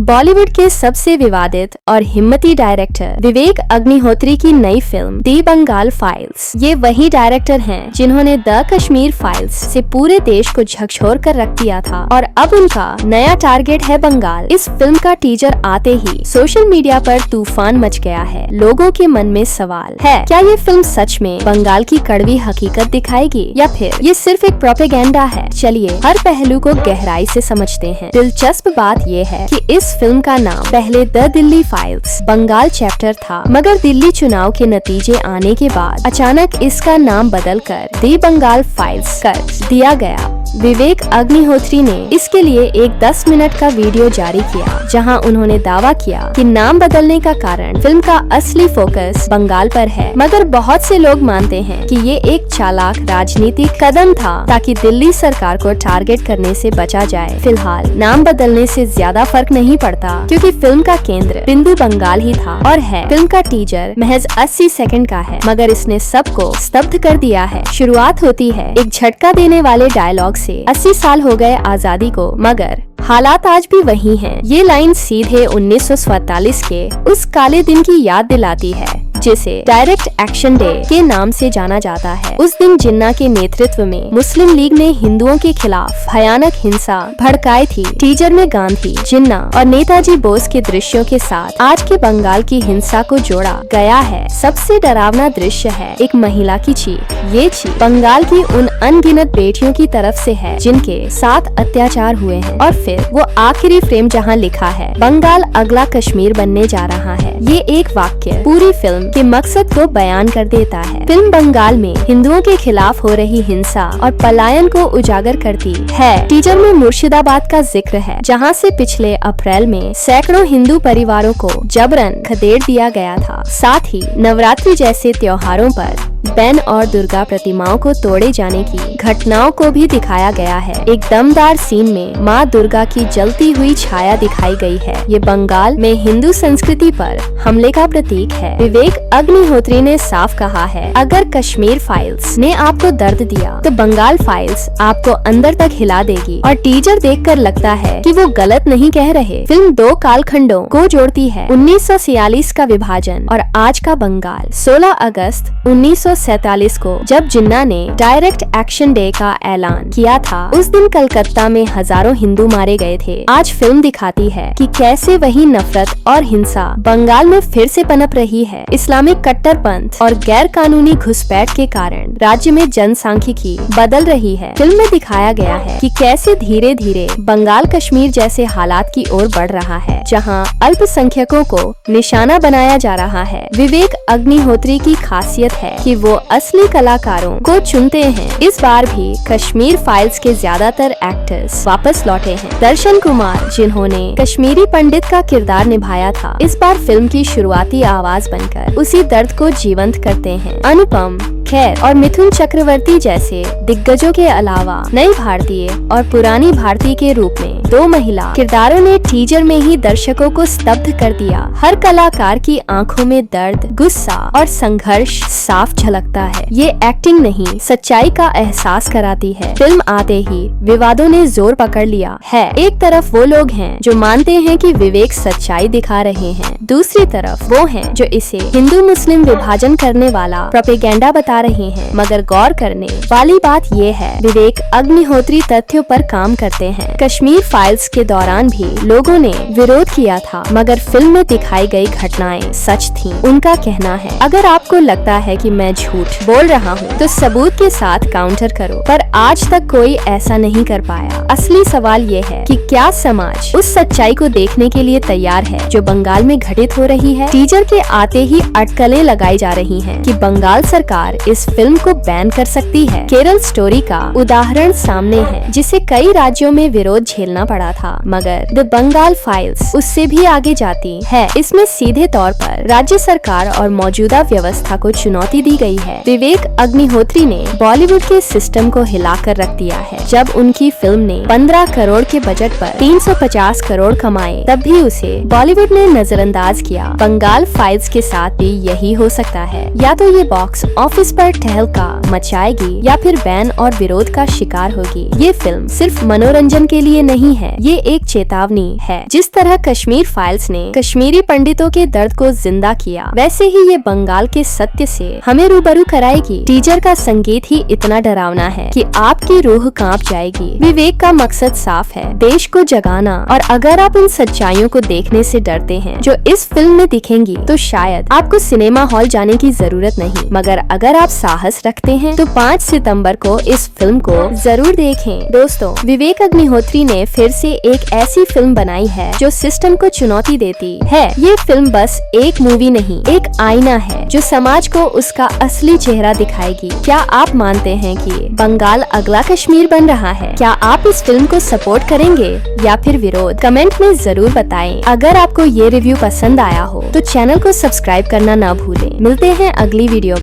बॉलीवुड के सबसे विवादित और हिम्मती डायरेक्टर विवेक अग्निहोत्री की नई फिल्म दी बंगाल फाइल्स। ये वही डायरेक्टर हैं जिन्होंने द कश्मीर फाइल्स से पूरे देश को झकझोर कर रख दिया था और अब उनका नया टारगेट है बंगाल। इस फिल्म का टीजर आते ही सोशल मीडिया पर तूफान मच गया है। लोगों के मन में सवाल है, क्या ये फिल्म सच में बंगाल की कड़वी हकीकत दिखाएगी या फिर ये सिर्फ एक प्रोपेगेंडा है? चलिए हर पहलू को गहराई से समझते हैं। दिलचस्प बात ये है कि इस फिल्म का नाम पहले the Delhi files Bengal chapter था, मगर दिल्ली चुनाव के नतीजे आने के बाद अचानक इसका नाम बदलकर दी बंगाल फाइल्स कर दिया गया। विवेक अग्निहोत्री ने इसके लिए एक 10 मिनट का वीडियो जारी किया, जहां उन्होंने दावा किया कि नाम बदलने का कारण फिल्म का असली फोकस बंगाल पर है, मगर बहुत से लोग मानते हैं कि ये एक चालाक राजनीतिक कदम था ताकि दिल्ली सरकार को टारगेट करने से बचा जाए। फिलहाल नाम बदलने से ज्यादा फर्क नहीं पड़ता, क्योंकि फिल्म का केंद्र बिंदु बंगाल ही था और है। फिल्म का टीजर महज 80 सेकंड का है, मगर इसने सबको स्तब्ध कर दिया है। शुरुआत होती है एक झटका देने वाले डायलॉग से, 80 साल हो गए आजादी को मगर हालात आज भी वही हैं। ये लाइन सीधे 1947 के उस काले दिन की याद दिलाती है जिसे डायरेक्ट एक्शन डे के नाम से जाना जाता है। उस दिन जिन्ना के नेतृत्व में मुस्लिम लीग ने हिंदुओं के खिलाफ भयानक हिंसा भड़काई थी। टीजर में गांधी, जिन्ना और नेताजी बोस के दृश्यों के साथ आज के बंगाल की हिंसा को जोड़ा गया है। सबसे डरावना दृश्य है एक महिला की चीख। ये चीख बंगाल की उन अनगिनत बेटियों की तरफ से है जिनके साथ अत्याचार हुए हैं। और फिर वो आखिरी फ्रेम जहाँ लिखा है, बंगाल अगला कश्मीर बनने जा रहा है। ये एक वाक्य पूरी फिल्म के मकसद को बयान कर देता है। फिल्म बंगाल में हिंदुओं के खिलाफ हो रही हिंसा और पलायन को उजागर करती है। टीजर में मुर्शिदाबाद का जिक्र है, जहां से पिछले अप्रैल में सैकड़ों हिंदू परिवारों को जबरन खदेड़ दिया गया था। साथ ही नवरात्रि जैसे त्योहारों पर बैन और दुर्गा प्रतिमाओं को तोड़े जाने की घटनाओं को भी दिखाया गया है। एक दमदार सीन में माँ दुर्गा की जलती हुई छाया दिखाई गई है। ये बंगाल में हिंदू संस्कृति पर हमले का प्रतीक है। विवेक अग्निहोत्री ने साफ कहा है, अगर कश्मीर फाइल्स ने आपको दर्द दिया तो बंगाल फाइल्स आपको अंदर तक हिला देगी। और टीजर देखकर लगता है कि वो गलत नहीं कह रहे। फिल्म 2 कालखंडों को जोड़ती है, 1946 का विभाजन और आज का बंगाल। 16 अगस्त 1947 को जब जिन्ना ने डायरेक्ट एक्शन डे का ऐलान किया था, उस दिन कलकत्ता में हजारों हिंदू मारे गए थे। आज फिल्म दिखाती है कि कैसे वही नफरत और हिंसा बंगाल में फिर से पनप रही है। इस्लामिक कट्टरपंथ और गैर कानूनी घुसपैठ के कारण राज्य में जनसांख्यिकी बदल रही है। फिल्म में दिखाया गया है कि कैसे धीरे धीरे बंगाल कश्मीर जैसे हालात की ओर बढ़ रहा है, जहां अल्पसंख्यकों को निशाना बनाया जा रहा है। विवेक अग्निहोत्री की खासियत है कि वो असली कलाकारों को चुनते हैं। इस बार भी कश्मीर फाइल्स के ज्यादातर एक्टर्स वापस लौटे हैं। दर्शन कुमार, जिन्होंने कश्मीरी पंडित का किरदार निभाया था, इस बार फिल्म की शुरुआती आवाज बनकर उसी दर्द को जीवंत करते हैं। अनुपम खेर और मिथुन चक्रवर्ती जैसे दिग्गजों के अलावा नई भारतीय और पुरानी भारतीय के रूप में 2 महिला किरदारों ने टीजर में ही दर्शकों को स्तब्ध कर दिया। हर कलाकार की आंखों में दर्द, गुस्सा और संघर्ष साफ झलकता है। ये एक्टिंग नहीं, सच्चाई का एहसास कराती है। फिल्म आते ही विवादों ने जोर पकड़ लिया है। एक तरफ वो लोग हैं जो मानते हैं कि विवेक सच्चाई दिखा रहे हैं, दूसरी तरफ वो हैं जो इसे हिंदू मुस्लिम विभाजन करने वाला प्रोपेगेंडा बता रहे हैं। मगर गौर करने वाली बात ये है, विवेक अग्निहोत्री तथ्यों पर काम करते हैं। कश्मीर फाइल्स के दौरान भी लोगों ने विरोध किया था, मगर फिल्म में दिखाई गई घटनाएं सच थीं। उनका कहना है, अगर आपको लगता है कि मैं झूठ बोल रहा हूँ तो सबूत के साथ काउंटर करो, पर आज तक कोई ऐसा नहीं कर पाया। असली सवाल ये है कि क्या समाज उस सच्चाई को देखने के लिए तैयार है जो बंगाल में घटित हो रही है? टीजर के आते ही अटकलें लगाई जा रही हैं कि बंगाल सरकार इस फिल्म को बैन कर सकती है। केरल स्टोरी का उदाहरण सामने है, जिसे कई राज्यों में विरोध झेलना पड़ा था, मगर द बंगाल फाइल्स उससे भी आगे जाती है। इसमें सीधे तौर पर राज्य सरकार और मौजूदा व्यवस्था को चुनौती दी गई गई है। विवेक अग्निहोत्री ने बॉलीवुड के सिस्टम को हिलाकर रख दिया है। जब उनकी फिल्म ने 15 करोड़ के बजट पर 350 करोड़ कमाए, तब भी उसे बॉलीवुड ने नजरअंदाज किया। बंगाल फाइल्स के साथ भी यही हो सकता है। या तो ये बॉक्स ऑफिस पर ठहलका मचाएगी या फिर बैन और विरोध का शिकार होगी। ये फिल्म सिर्फ मनोरंजन के लिए नहीं है, ये एक चेतावनी है। जिस तरह कश्मीर फाइल्स ने कश्मीरी पंडितों के दर्द को जिंदा किया, वैसे ही ये बंगाल के सत्य से हमें रूबरू कराएगी। टीजर का संगीत ही इतना डरावना है कि आपकी रूह कांप जाएगी। विवेक का मकसद साफ है, देश को जगाना। और अगर आप उन सच्चाइयों को देखने से डरते हैं जो इस फिल्म में दिखेंगी, तो शायद आपको सिनेमा हॉल जाने की जरूरत नहीं। मगर अगर आप साहस रखते हैं तो 5 सितंबर को इस फिल्म को जरूर देखें। दोस्तों, विवेक अग्निहोत्री ने फिर से एक ऐसी फिल्म बनाई है जो सिस्टम को चुनौती देती है। ये फिल्म बस एक मूवी नहीं, एक आईना है जो समाज को उसका असली चेहरा दिखाएगी। क्या आप मानते हैं कि बंगाल अगला कश्मीर बन रहा है? क्या आप इस फिल्म को सपोर्ट करेंगे या फिर विरोध? कमेंट में जरूर बताएं। अगर आपको ये रिव्यू पसंद आया हो तो चैनल को सब्सक्राइब करना ना भूलें। मिलते हैं अगली वीडियो।